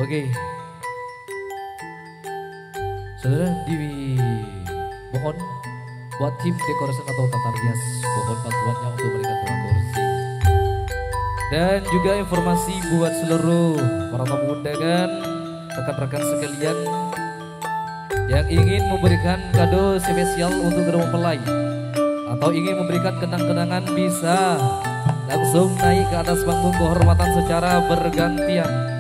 Oke, saudara mohon buat tim dekorasi atau tata rias, mohon bantuannya untuk memberikan doa kursi. Dan juga informasi buat seluruh para tamu undangan, rekan-rekan sekalian yang ingin memberikan kado spesial untuk kedua mempelai atau ingin memberikan kenang-kenangan bisa langsung naik ke atas panggung kehormatan secara bergantian.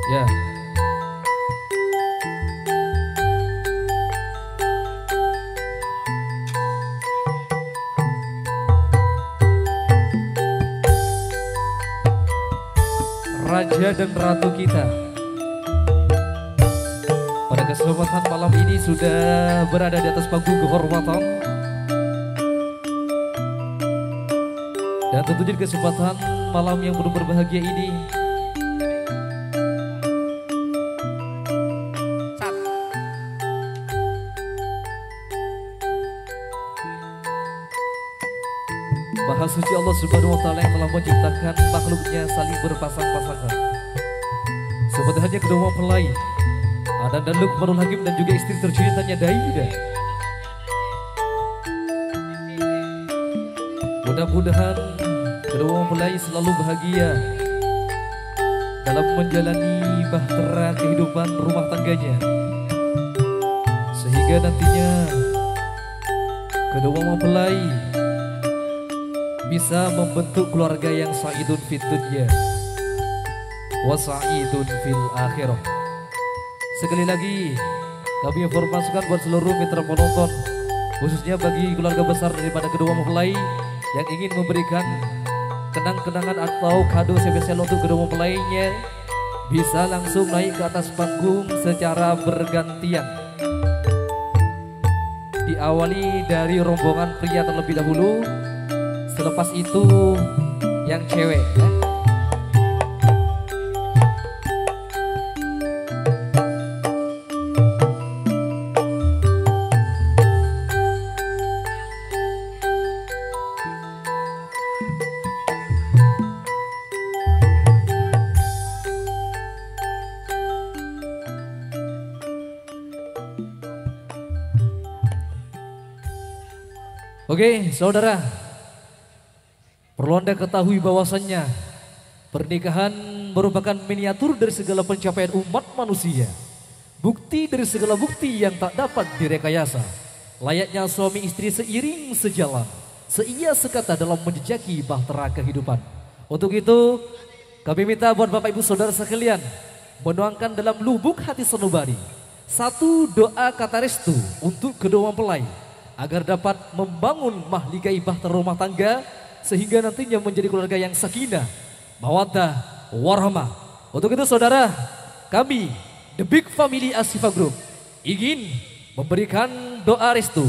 Ya. Raja dan ratu kita pada kesempatan malam ini sudah berada di atas panggung kehormatan, dan tentunya di kesempatan malam yang penuh berbahagia ini Maha suci Allah Subhanahu wa Ta'ala yang telah menciptakan makhluknya saling berpasang-pasangan. Seperti hanya kedua mempelai Adam dan Luqmanul Hakim dan juga istri tercintanya Daida. Mudah-mudahan kedua mempelai selalu bahagia dalam menjalani bahtera kehidupan rumah tangganya, sehingga nantinya kedua mempelai bisa membentuk keluarga yang sa'idun fid dunya wa sa'idun fil akhirah. Sekali lagi kami informasikan buat seluruh mitra penonton, khususnya bagi keluarga besar daripada kedua mempelai yang ingin memberikan kenang-kenangan atau kado spesial untuk kedua mempelainya, bisa langsung naik ke atas panggung secara bergantian. Diawali dari rombongan pria terlebih dahulu, selepas itu yang cewek ya. Oke, saudara, perlu Anda ketahui bahwasannya pernikahan merupakan miniatur dari segala pencapaian umat manusia. Bukti dari segala bukti yang tak dapat direkayasa. Layaknya suami istri seiring sejalan, seia sekata dalam menjejaki bahtera kehidupan. Untuk itu kami minta buat Bapak Ibu Saudara sekalian menuangkan dalam lubuk hati sanubari satu doa kata restu untuk kedua mempelai agar dapat membangun mahligai bahtera rumah tangga, sehingga nantinya menjadi keluarga yang sakinah, mawaddah, warahmah. Untuk itu saudara, kami The Big Family Ashifa Group ingin memberikan doa restu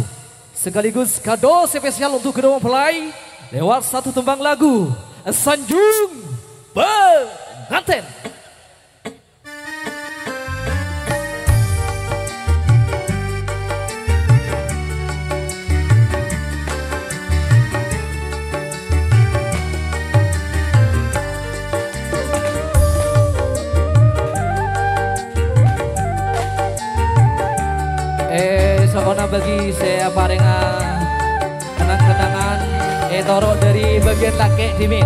sekaligus kado spesial untuk kedua mempelai lewat satu tembang lagu Sanjung Pengantin. Sokona bagi saya parengan kenang-kenangan torok dari bagian laki dimin.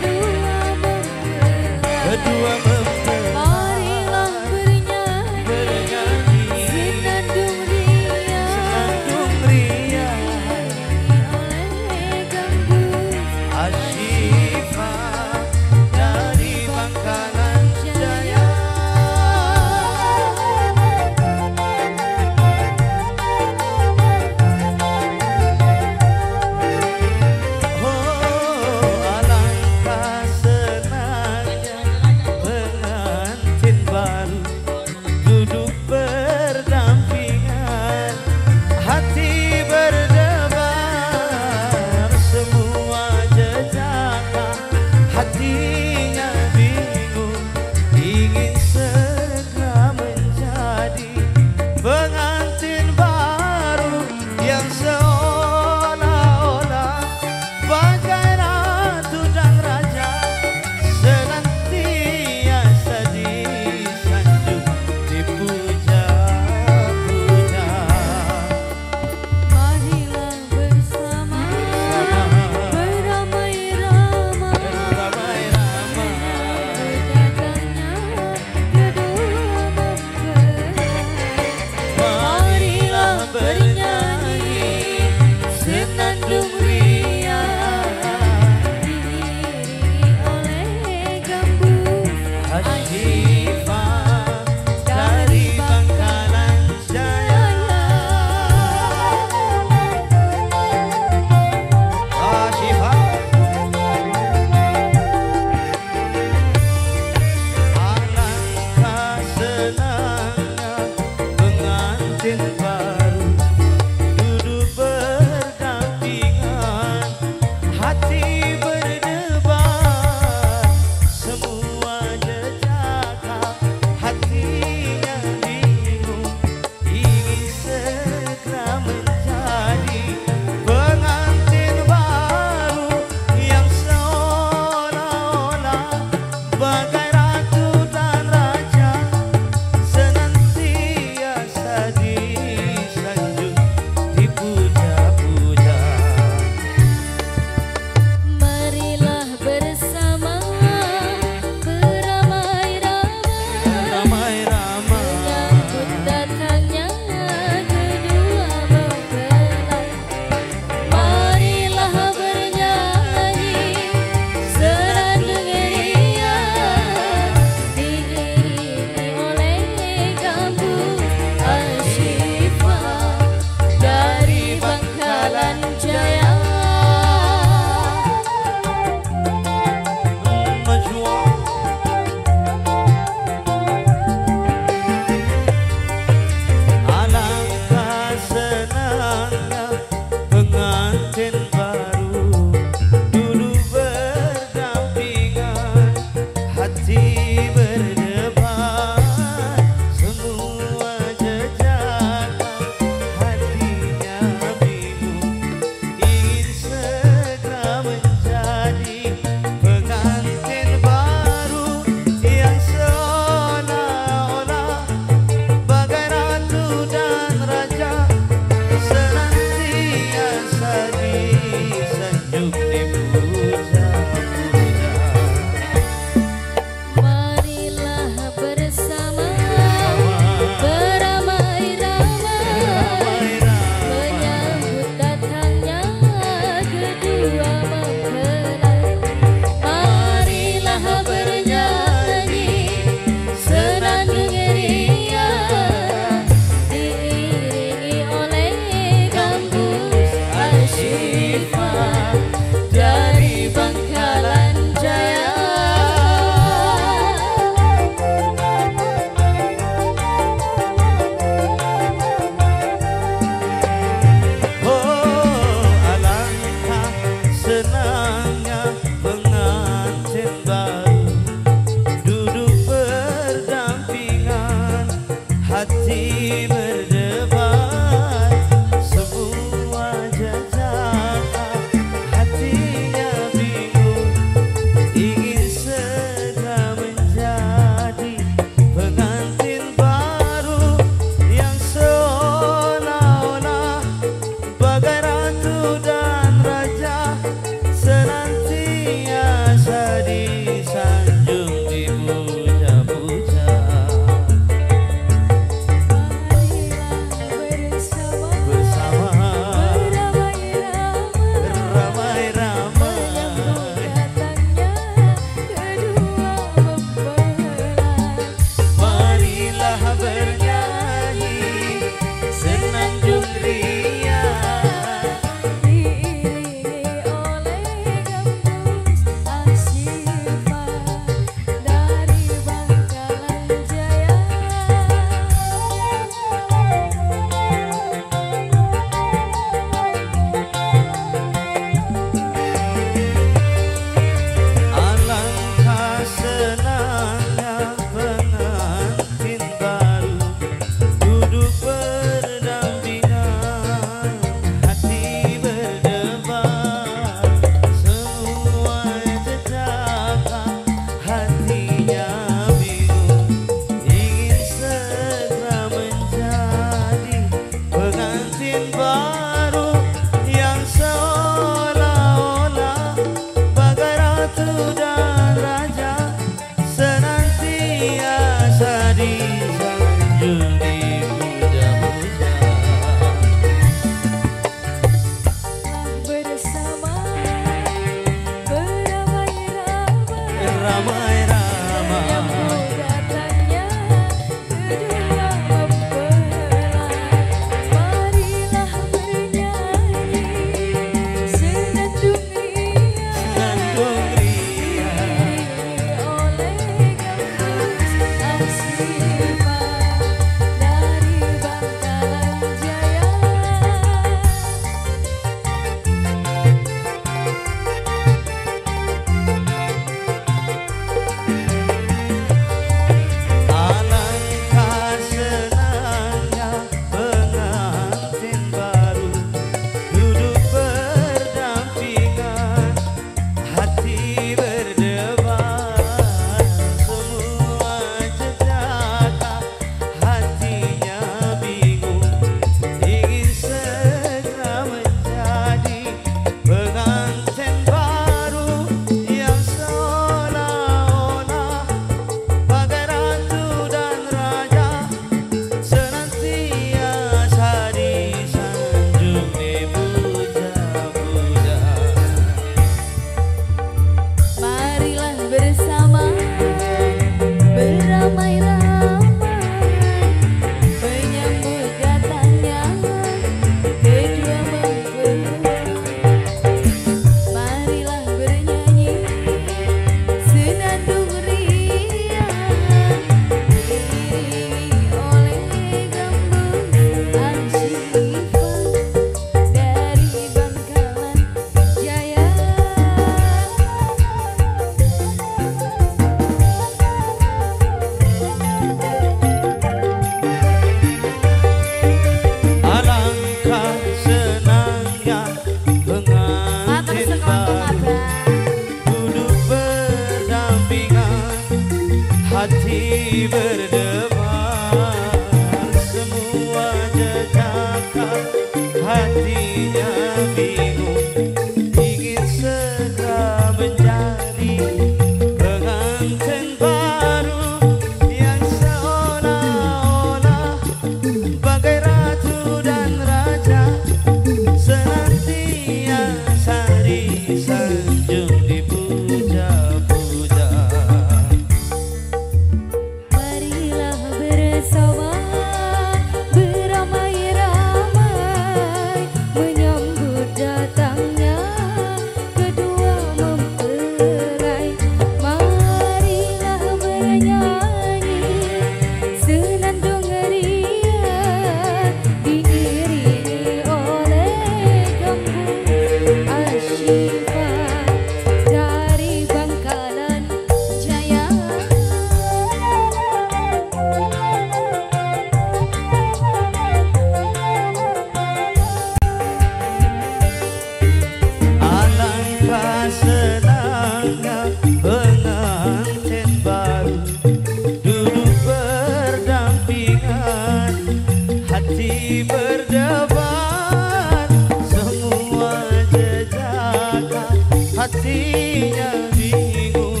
bingung,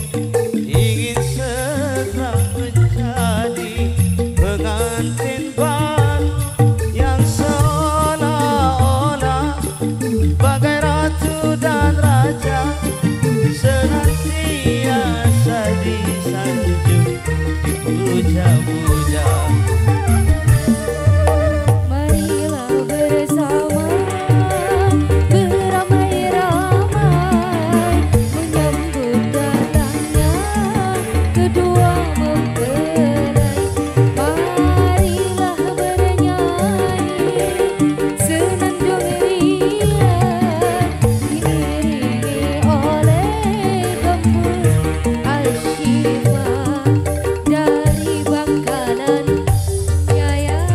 ingin segera menjadi pengantin baru yang seolah-olah bagai ratu dan raja, senantiasa disanjung, dipuja-puja. Marilah bersama beramai-ramai menyambut datangnya kedua mempelai. Marilah bernyanyi senandung riang diiringi oleh gembus Al-Shifa dari Bangkalan Jaya.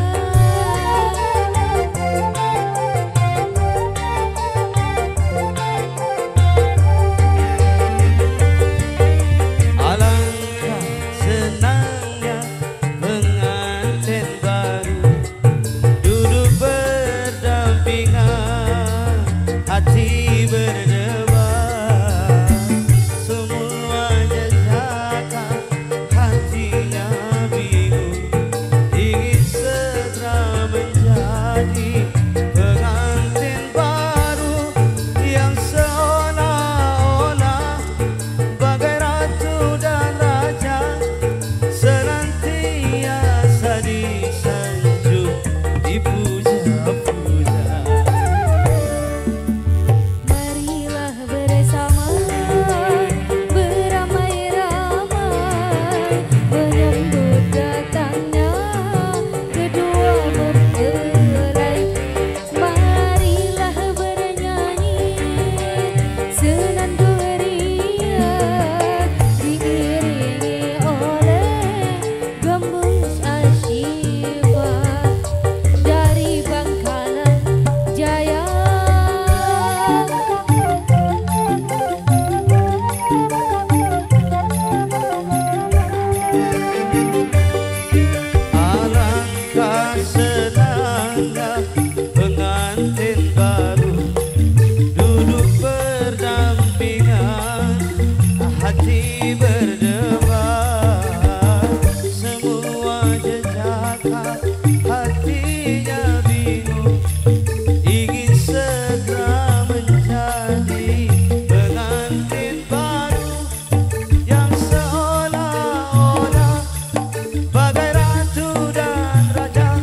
Alangkah senangnya pengantin baru duduk berdampingan, hati berdebar, semua jejaka hatinya bingung, ingin segera menjadi pengantin baru yang seolah-olah bagai ratu dan raja, senantiasa disanjung, dipuja-puja. Marilah bersama beramai-ramai menyambut datangnya kedua mempelai. Marilah bernyanyi senandung riang diiringi oleh gembus Al-Shifa dari Bangkalan Jaya. Alangkah senangnya pengantin baru duduk berdampingan, hati berdebar, semua jejaka hatinya bingung, ingin segera menjadi pengantin baru yang seolah-olah bagai ratu dan raja,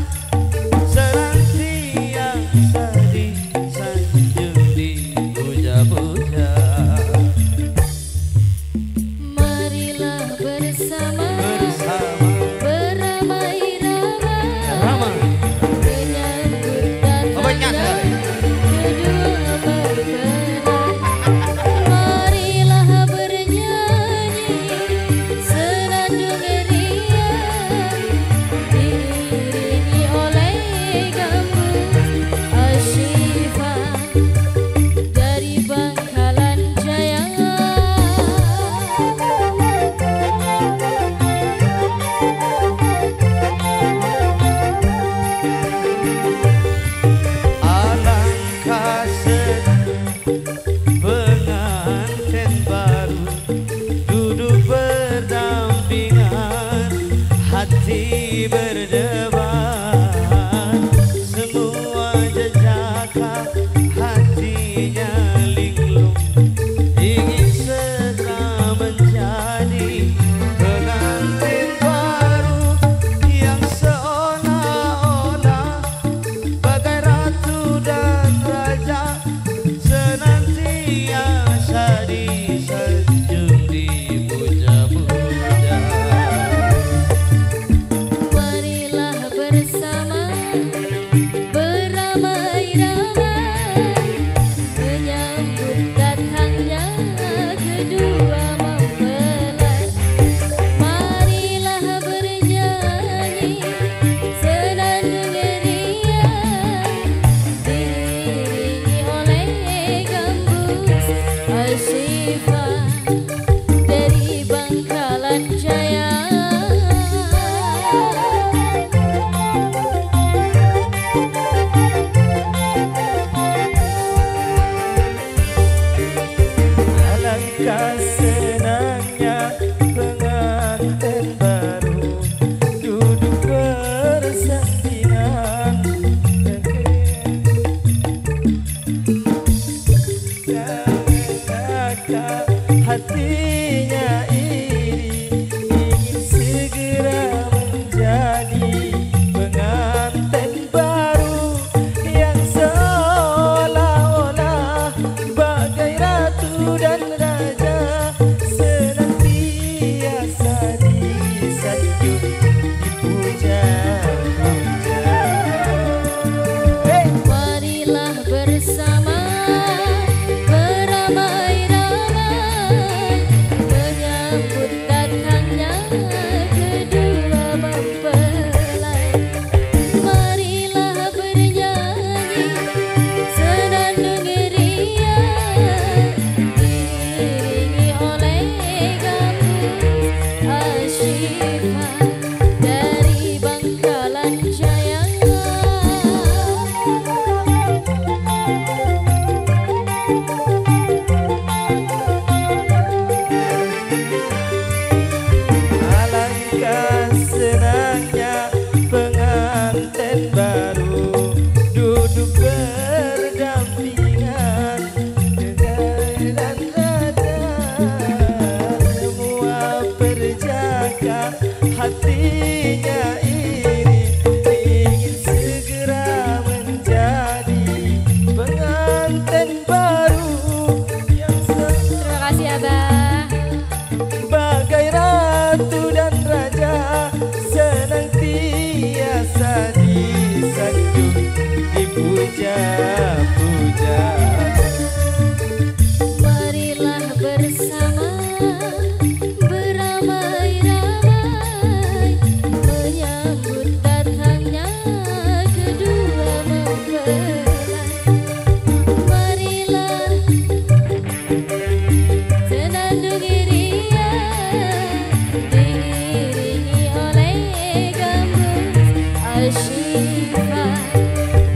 Asyifa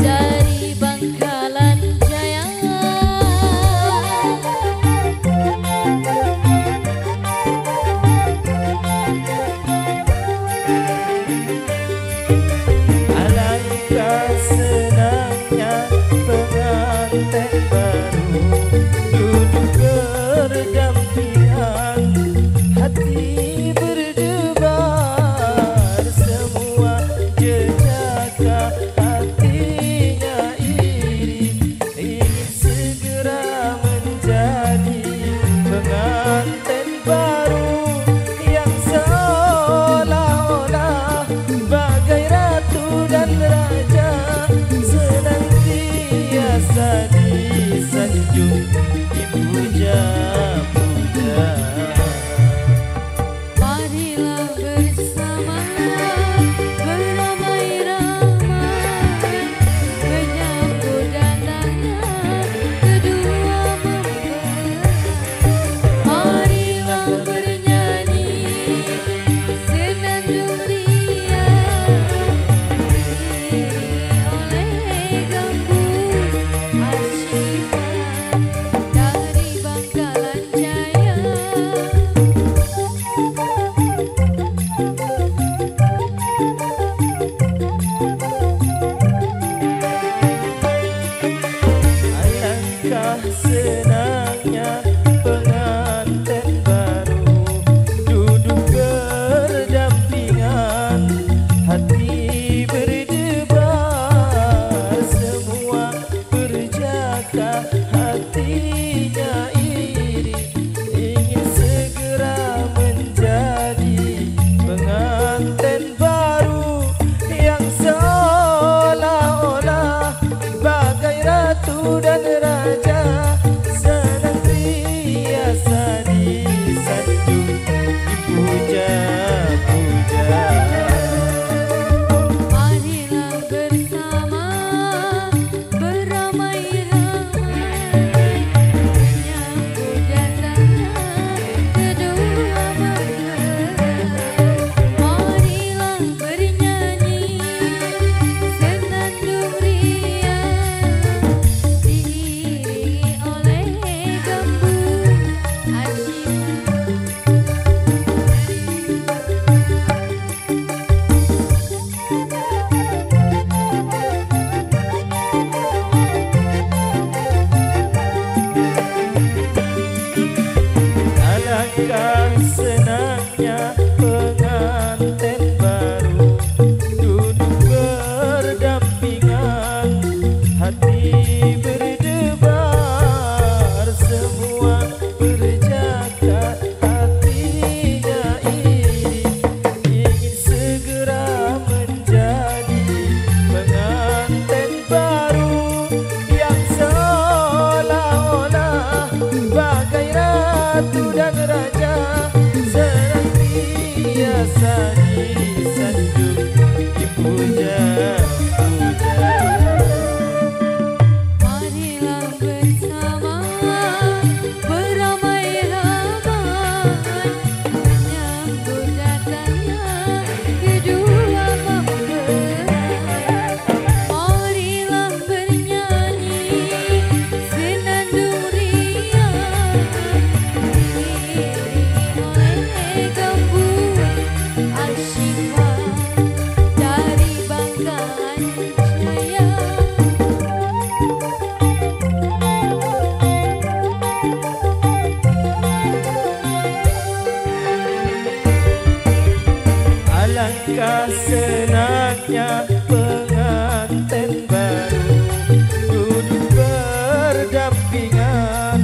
dari Bangkalan Jaya. Alangkah senangnya pengantin baru duduk berdampingan, hati berdebar, semua jejaka hatinya iri, ingin segera menjadi pengantin baru yang seolah-olah bagai ratu dan raja, senantiasa disanjung dipuja-puja. Marilah bersama beramai-ramai menyambut datangnya kedua mempelai. Marilah bernyanyi senandung riang diiringi oleh gambus Asyifa dari Bangkalan Jaya. Alangkah senangnya pengantin baru duduk berdampingan, hati berdebar, semua berjaka hatinya iri, ingin segera menjadi pengantin baru yang seolah-olah bagai ratu dan raja, senantiasa disanjung dipuja-puja. Marilah bersama beramai-ramai menyambut datangnya kedua mempelai. Marilah bernyanyi senandung riang diiringi oleh gambus Asyifa. Alangkah senangnya pengantin baru duduk berdampingan, hati berdebar, semua berjaka hatinya iri, ingin segera menjadi pengantin baru yang seolah-olah bagai ratu dan raja, senantiasa disanjung dipuja-puja. Marilah bersama beramai-ramai menyambut datangnya kedua mempelai. Marilah bernyanyi senandung riang diiringi oleh gambus Asyifa dari Bangkalan Jaya. Alangkah senangnya pengantin baru duduk berdampingan,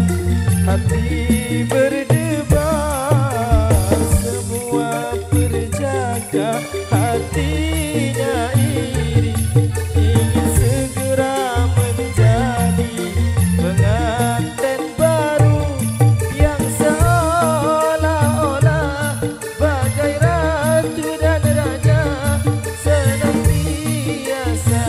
hati berdebar, semua berjaka hatinya iri, ingin segera menjadi pengantin baru yang seolah-olah bagai ratu dan raja, senantiasa